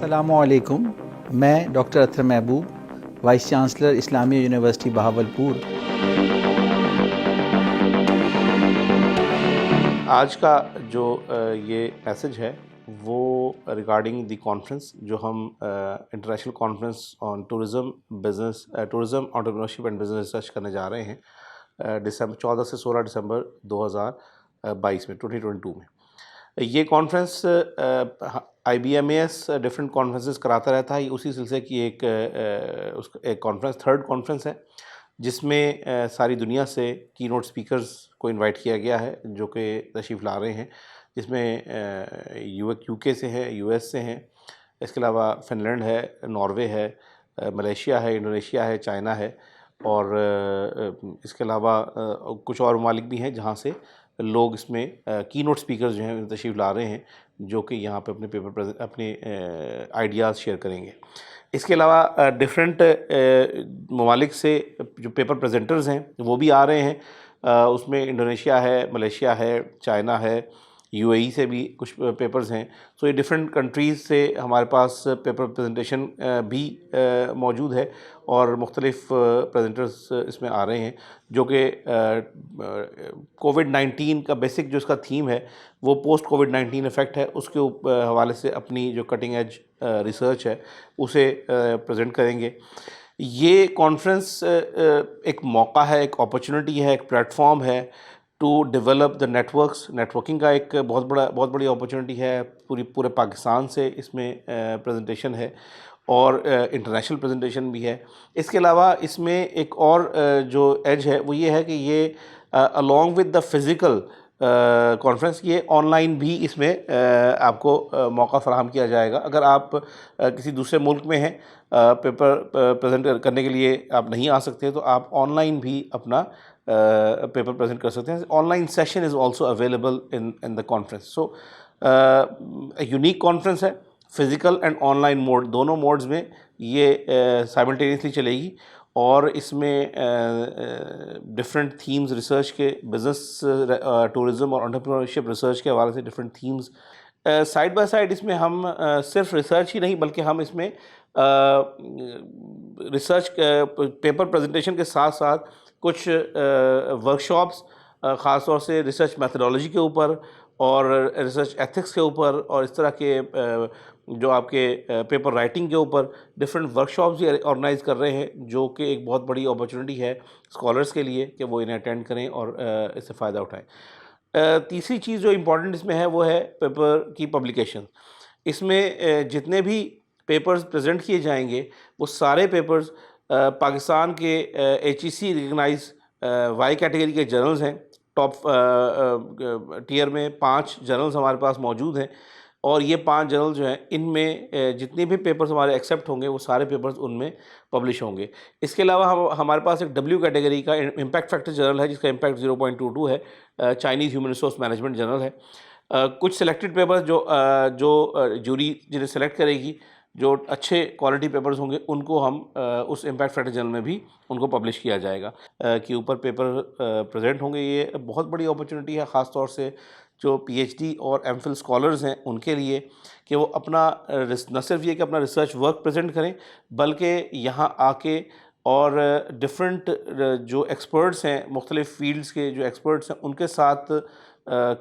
السلام علیکم. میں ڈاکٹر اطہر محبوب، وائس چانسلر اسلامیہ یونیورسٹی بہاولپور. آج کا جو یہ میسج ہے وہ ریگارڈنگ دی کانفرنس جو ہم international conference on tourism tourism entrepreneurship and business research کرنے جا رہے ہیں ڈسمبر 14 سے 16 دسمبر 2022 میں 2022 میں. یہ کانفرنس IBMAS ڈفرینٹ کانفرنسز کراتا رہتا ہے. اسی سلسلے کی ایک کانفرنس، تھرڈ کانفرنس ہے، جس میں ساری دنیا سے کی نوٹ سپیکرز کو انوائٹ کیا گیا ہے جو کہ تشریف لا رہے ہیں، جس میں UK سے ہے، US سے ہیں، اس کے علاوہ فن لینڈ ہے، ناروے ہے، ملیشیا ہے، انڈونیشیا ہے، چائنا ہے، اور اس کے علاوہ کچھ اور ممالک بھی ہیں جہاں سے لوگ اس میں کی نوٹ سپیکرز جو ہیں تشریف لا رہے ہیں، جو کہ یہاں پہ اپنے آئیڈیاز شیئر کریں گے. اس کے علاوہ ڈفرینٹ ممالک سے جو پیپر پریزنٹرز ہیں وہ بھی آ رہے ہیں. اس میں انڈونیشیا ہے، ملیشیا ہے، چائنا ہے، UAE سے بھی کچھ پیپرز ہیں. سو یہ ڈفرینٹ کنٹریز سے ہمارے پاس پیپر پریزنٹیشن بھی موجود ہے، اور مختلف پریزنٹرز اس میں آ رہے ہیں جو کہ COVID-19 کا بیسک جو اس کا تھیم ہے وہ پوسٹ COVID-19 افیکٹ ہے، اس کے حوالے سے اپنی جو کٹنگ ایج ریسرچ ہے اسے پریزنٹ کریں گے. یہ کانفرنس ایک موقع ہے، ایک اپرچونٹی ہے، ایک پلیٹ فارم ہے to develop the networks. Networking کا ایک بہت بڑی اپرچونٹی ہے. پورے پاکستان سے اس میں پریزنٹیشن ہے اور انٹرنیشنل پریزنٹیشن بھی ہے. اس کے علاوہ اس میں ایک اور جو ایج ہے وہ یہ ہے کہ یہ along with the physical conference یہ آن لائن بھی اس میں آپ کو موقع فراہم کیا جائے گا. اگر آپ کسی دوسرے ملک میں ہیں، پیپر پریزنٹ کرنے کے لیے آپ نہیں آ سکتے، تو آپ آن لائن بھی اپنا پیپر پریزنٹ کر سکتے ہیں. Online session is also available in the conference. So unique conference ہے، physical and online mode دونوں موڈز میں یہ سائملٹینیسلی چلے گی، اور اس میں ڈفرینٹ تھیمز ریسرچ کے، بزنس، ٹورزم اور انٹرپرینورشپ ریسرچ کے حوالے سے different themes side by side. اس میں ہم صرف ریسرچ ہی نہیں بلکہ ہم اس میں ریسرچ پیپر پریزنٹیشن کے ساتھ ساتھ کچھ ورکشاپس خاص طور سے ریسرچ میتھڈالوجی کے اوپر اور ریسرچ ایتھکس کے اوپر اور اس طرح کے جو آپ کے پیپر رائٹنگ کے اوپر ڈفرینٹ ورکشاپس بھی آرگنائز کر رہے ہیں، جو کہ ایک بہت بڑی اپرچونٹی ہے اسکالرس کے لیے کہ وہ انہیں اٹینڈ کریں اور اس سے فائدہ اٹھائیں. تیسری چیز جو امپورٹنٹ اس میں ہے وہ ہے پیپر کی پبلیکیشن. اس میں جتنے بھی پیپرز پریزنٹ کیے جائیں گے وہ سارے پیپرز پاکستان کے HEC ریکگنائز وائی کیٹیگری کے جرنلز ہیں. ٹاپ ٹیئر میں 5 جرنلز ہمارے پاس موجود ہیں، اور یہ 5 جرنل جو ہیں ان میں جتنے بھی پیپرز ہمارے ایکسیپٹ ہوں گے وہ سارے پیپرز ان میں پبلش ہوں گے. اس کے علاوہ ہمارے پاس ایک W کیٹیگری کا امپیکٹ فیکٹر جرنل ہے جس کا امپیکٹ 0.22 ہے، Chinese human resource management journal ہے. کچھ سلیکٹڈ پیپر جو جوری جنہیں سلیکٹ کرے گی، جو اچھے کوالٹی پیپرز ہوں گے ان کو ہم اس امپیکٹ فیکٹر جرنل میں بھی ان کو پبلش کیا جائے گا کہ اوپر پیپر پریزنٹ ہوں گے. یہ بہت بڑی اپرچونٹی ہے خاص طور سے جو PhD اور MPhil اسکالرز ہیں ان کے لیے، کہ وہ اپنا نہ صرف یہ کہ اپنا ریسرچ ورک پریزنٹ کریں بلکہ یہاں آ کے اور ڈفرینٹ جو ایکسپرٹس ہیں، مختلف فیلڈز کے جو ایکسپرٹس ہیں ان کے ساتھ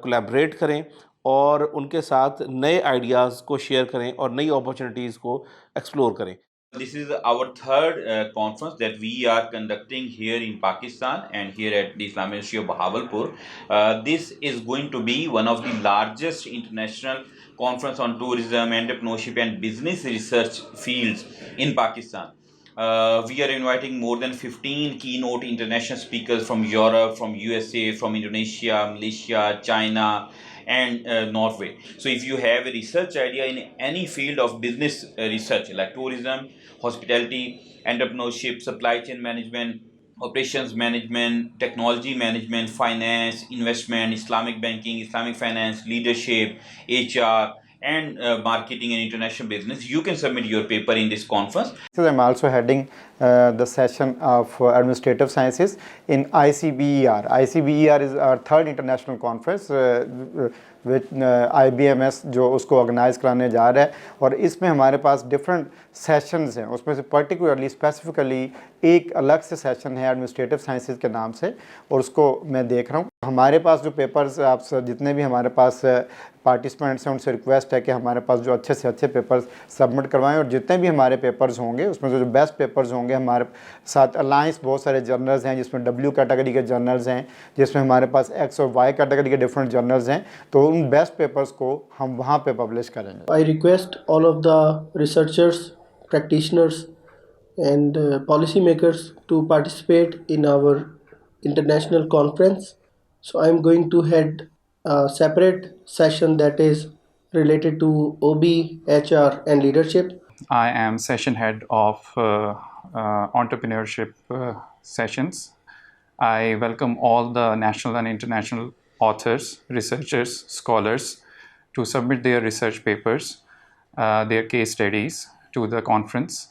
کولیبریٹ کریں اور ان کے ساتھ نئے آئیڈیاز کو شیئر کریں اور نئی اپرچونٹیز کو ایکسپلور کریں. This is our third conference that we are conducting here in Pakistan and here at the Islamic University of Bahawalpur. This is going to be one of the largest international conference on tourism, entrepreneurship and business research fields in Pakistan. We are inviting more than 15 keynote international speakers from Europe, from USA, from Indonesia, Malaysia, China and Norway. So if you have a research idea in any field of business research like tourism, hospitality, entrepreneurship, supply chain management, operations management, technology management, finance, investment, Islamic banking, Islamic finance, leadership, HR and marketing and international business, you can submit your paper in this conference. I'm also heading the session of administrative sciences in ICBER. ICBER is our third international conference which IBMS जो उसको organise कराने जा रहा है, और इसमें हमारे पास different sessions हैं. उसमें से पर्टिकुलरली स्पेसिफिकली एक अलग से सेशन है एडमिनिस्ट्रेटिव साइंसेज के नाम से, और उसको मैं देख रहा हूँ. हमारे पास जो पेपर्स, आप जितने भी हमारे पास पार्टिसिपेंट्स हैं उनसे रिक्वेस्ट है कि हमारे पास जो अच्छे से अच्छे पेपर्स सबमिट करवाएं, और जितने भी हमारे पेपर्स होंगे उसमें जो बेस्ट पेपर्स होंगे, हमारे साथ अलायंस बहुत सारे जर्नल्स हैं जिसमें W कैटेगरी के जर्नल्स हैं, जिसमें हमारे पास X और Y कैटेगरी के डिफरेंट जर्नल्स हैं, तो उन बेस्ट पेपर्स को हम वहाँ पे पब्लिश करेंगे. I request all of the researchers, practitioners and policymakers to participate in our international conference. So I'm going to head a separate session that is related to OB, HR and leadership. I am session head of entrepreneurship sessions. I welcome all the national and international authors, researchers, scholars to submit their research papers, their case studies to the conference.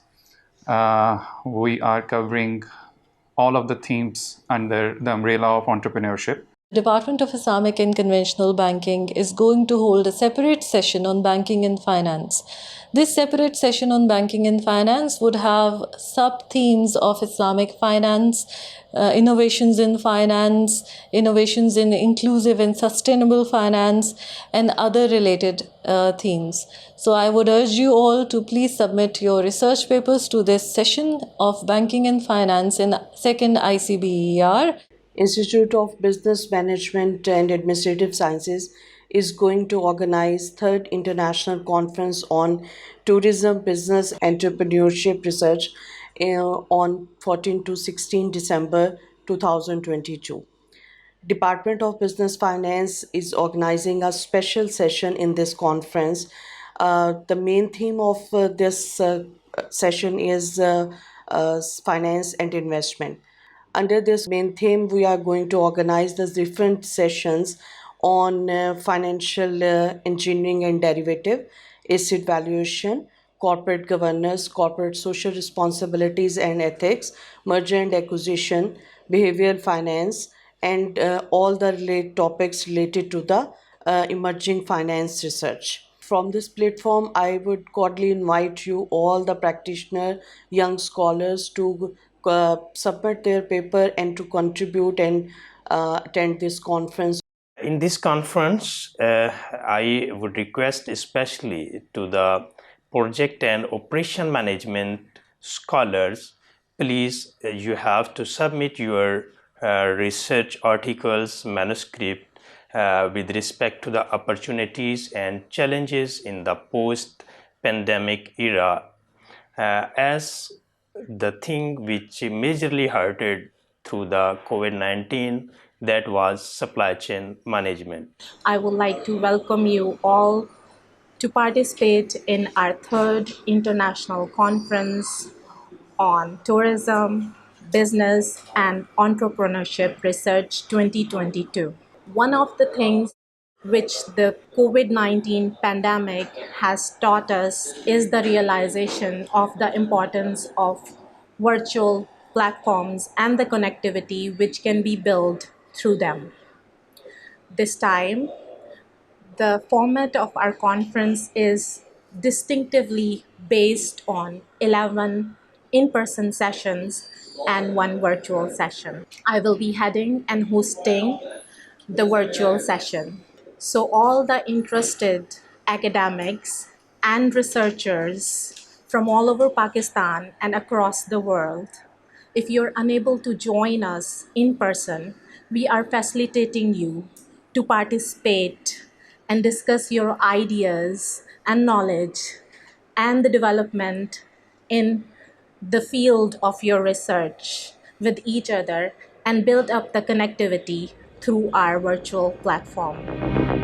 We are covering all of the themes under the umbrella of entrepreneurship. Department of Islamic and Conventional Banking is going to hold a separate session on banking and finance. This separate session on banking and finance would have sub-themes of Islamic finance, innovations in finance, innovations in inclusive and sustainable finance, and other related themes. So I would urge you all to please submit your research papers to this session of banking and finance in second ICBER. Institute of Business Management and Administrative Sciences is going to organize third international conference on tourism business entrepreneurship research on 14 to 16 December 2022. Department of Business Finance is organizing a special session in this conference. The main theme of this session is finance and investment. Under this main theme, we are going to organize the different sessions on financial engineering and derivative, asset valuation, corporate governance, corporate social responsibilities and ethics, merger and acquisition, behavioral finance, and all the related topics related to the emerging finance research. From this platform, I would cordially invite you, all the practitioners, young scholars, to submit their paper and to contribute and attend this conference. In this conference, I would request especially to the project and operation management scholars, please you have to submit your research articles, manuscript with respect to the opportunities and challenges in the post-pandemic era, as the thing which majorly hurted through the COVID-19, that was supply chain management. I would like to welcome you all to participate in our third international conference on tourism, business and entrepreneurship research 2022. One of the things which the COVID-19 pandemic has taught us is the realization of the importance of virtual platforms and the connectivity which can be built through them. This time, the format of our conference is distinctively based on 11 in-person sessions and 1 virtual session. I will be heading and hosting the virtual session. So all the interested academics and researchers from all over Pakistan and across the world, if you're unable to join us in person, we are facilitating you to participate and discuss your ideas and knowledge and the development in the field of your research with each other and build up the connectivity through our virtual platform.